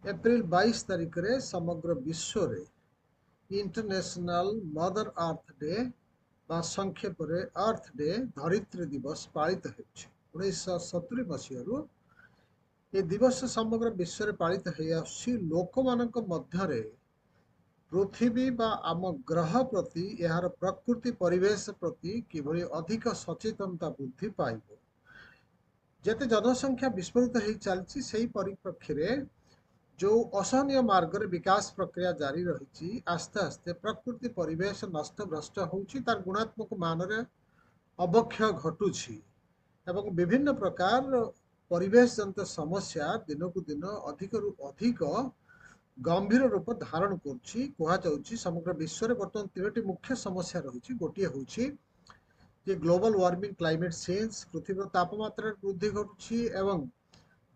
April 22 तारिख रे समग्र विश्व रे इंटरनेशनल मदर अर्थ डे बा संक्षेप रे अर्थ डे धरित्री दिवस पालित होउछि। 1970 मसीहारू ए दिवस समग्र विश्व रे पालित होई आछि। लोकमानक मध्यरे पृथ्वी बा आम ग्रह प्रति यार प्रकृति परिवेश प्रति किभଳି अधिक सचेतनता वृद्धि पाइब। जेते जनसंख्या विस्फोरित हो चलती से परिप्रेक्षी रे जो असहनीय मार्ग रे विकास प्रक्रिया जारी रही आस्ते आस्ते प्रकृति परिवेश नष्ट भ्रष्ट होउछि, तार गुणात्मक मान रे अवक्षय घटुछि एवं विभिन्न प्रकार परिवेश जनित समस्या दिन को दिन अधिक रु अधिक गंभीर रूप धारण करुछि। कहा जाउछि समग्र विश्व रे वर्तमान तीनोटी मुख्य समस्या रही। गोटे होउछि जे ग्लोबल वार्मिंग क्लाइमेट चेंज, पृथ्वी तापमात्रा वृद्धि घटुछि एवं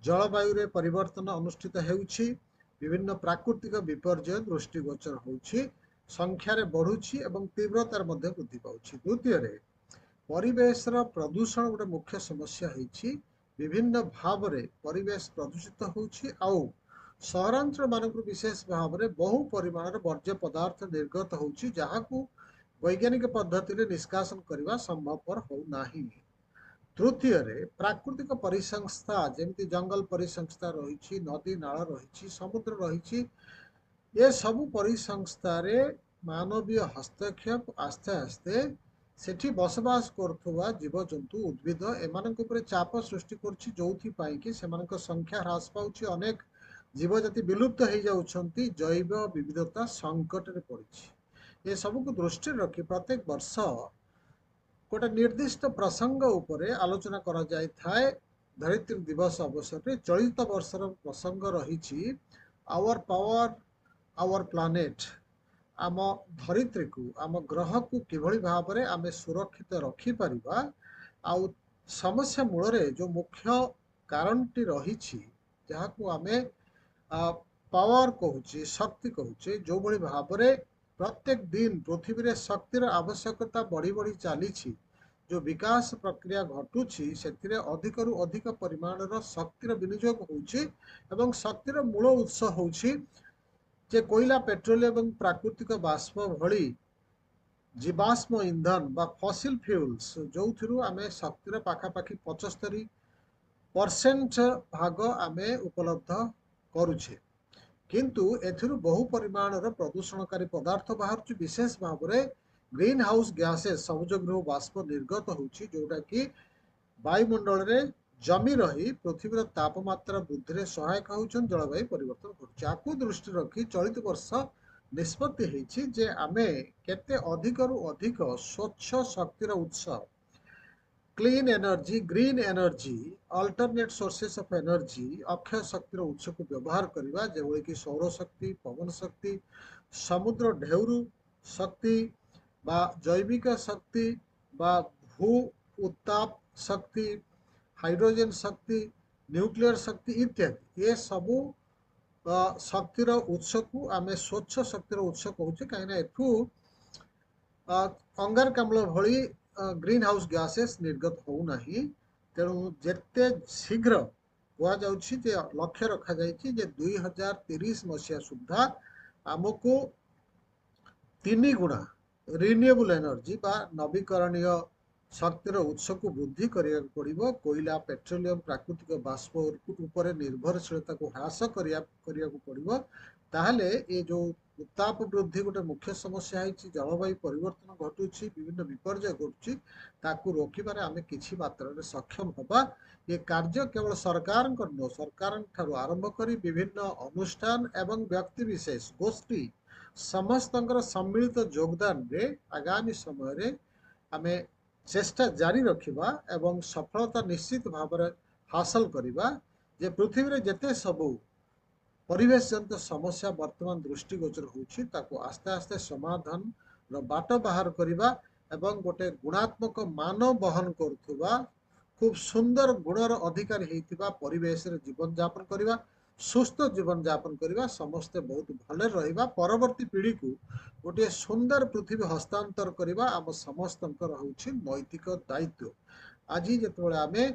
जलवायु रे परिवर्तन अनुष्ठित हेउछि। विभिन्न प्राकृतिक विपर्यय दृष्टिगोचर होउछि, संख्या रे बढ़ुछि एवं तीव्रतार मध्य वृद्धि पाउछि। द्वितीय रे परिवेश रा प्रदूषण गोटे मुख्य समस्या होइछि। विभिन्न भाव रे परिवेश प्रदूषित होउछि आउ सहरांचल मानक विशेष भाव रे बहु परिमाण वर्ज्य पदार्थ निर्गत होउछि, जहाकू वैज्ञानिक पद्धति रे निष्कासन करने संभवपर हो नाही। तृतीय रे प्राकृतिक परिसंस्था जेमती जंगल परिसंस्था रही, नदी नाल रही, समुद्र रही, ये सबु परिसंस्था रे मानवीय हस्तक्षेप आस्ते आस्ते सेठी बसवास करथुवा जीवजंतु उद्भिद एमानक उपरे चाप सृष्टि करछि, जोथि पाई कि सेमानक संख्या ह्रास पाउछि, अनेक जीवजाति विलुप्त हो जाउछंती, जैव विविधता संकट रे पड़िछि। ये सब को दृष्टि रखी प्रत्येक वर्ष गोटे निर्दिष्ट प्रसंग उपरे आलोचना करा जाय थाए। धरित्री दिवस अवसर में चलित वर्षर प्रसंग रही आवर पावर आवर प्लानेट, आम धरित्री को आम ग्रह को किभली भाव में आम सुरक्षित रखी परिबा आउ समस्या मूल रे जो मुख्य कारण टी रही जहाँ को आमे पावर कहूँ शक्ति कहूँ, जो भली भाव में प्रत्येक दिन पृथ्वी रे शक्तिर आवश्यकता बढ़ी बढ़ी चली, जो विकास प्रक्रिया घटुची से अधिक रु अधिक परिमाण शक्तिर विनियोग होउछि एवं शक्तिर मूल उत्स होउछि जे कोयला, पेट्रोलियम एवं प्राकृतिक बाष्प भली जीवाश्म ईंधन बा फसिल फ्यूल्स, जो थ्रु आमे शक्तिर पाखापाखि 75% भाग आमे उपलब्ध करुछे। किंतु एथिरु बहु परिमाण प्रदूषणकारी पदार्थ बाहर, विशेष भाव में ग्रीन हाउस गैसेस सबुज गृह बाष्प निर्गत होउछि, जोटा कि वायुमंडल रे जमी रही पृथ्वी तापमात्रा वृद्धि रे सहायक होउछन, जलवायु परिवर्तन करुछि। आकु दृष्टि रखी चलित वर्ष निष्पत्ति हेछि जे आमे केते अधिक रु अधिक स्वच्छ शक्तिर उत्स, clean energy, green energy, alternate sources of energy, अक्षय शक्तिर उत्स को व्यवहार करबा, जेभଳି कि सौर शक्ति, पवन शक्ति, समुद्र ढेउरू शक्ति बा जैविक शक्ति बा भू उत्ताप शक्ति, हाइड्रोजन शक्ति, न्यूक्लियर शक्ति इत्यादि। ये सबू शक्तिर उत्स को आमे स्वच्छ शक्तिर उत्स कहूँ, कहीं एठू अंगारकाम्ल भली ग्रीन हाउस गैसेस निर्गत होना। तेणु जेते शीघ्र कह जाउछि जे लक्ष्य रखा जाइछि जे 2030 मसीहा सुद्धा आमको 3 गुणा रिन्यूएबल एनर्जी बा नवीकरणीय शक्तिर उत्स को वृद्धि करिया पड़िबो। कोयला, पेट्रोलियम, प्राकृतिक बाष्प उपरे निर्भरशीलता को ह्रास करिया पड़िबो। ताहले ये जो उत्ताप वृद्धि गोटे मुख्य समस्या है, जलवायु परिवर्तन घटुची, विभिन्न विपर्यय घटुची, ताकू रोकिबारे आमे किछि मात्रा सक्षम हबा। ये कार्य केवल सरकार नुह, सरकार ठारू आरंभ करी विभिन्न अनुष्ठान एवं व्यक्ति विशेष गोष्ठी समस्तंकर सम्मिलित योगदान रे आगामी समय रे आमे चेष्टा जारी रखिबा एवं सफलता निश्चित भाव में हासिल करिबा। जे पृथ्वी रे जेते सबु परिवेश जनित समस्या वर्तमान दृष्टिगोचर होउछि, ताको आस्ते आस्ते समाधान रो बाट बाहर करिबा एवं गोटे गुणात्मक मान बहन करुवा खूब सुंदर गुणर अधिकारी हेतिबा परिवेश रे जीवन यापन करिबा, सुस्थ जीवन यापन करिबा, समस्ते बहुत भले रहिबा, परवर्ती पीढ़ी को गोटे सुंदर पृथ्वी हस्तांतर करिबा आम समस्तंकर होउछि नैतिक दायित्व। आज जेतेबेले आमे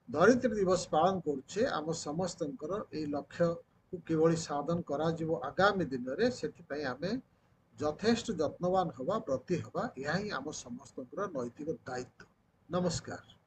धरित्री दिवस पालन करुछे, आम समस्तंकर ए लक्ष्य को किभଳି साधन करा जिवो आगामी दिन रे सेथिपई आमे यथेष्ट यत्नवान हवा ब्रती हवा यह ही आम समस्त नैतिक दायित्व। नमस्कार।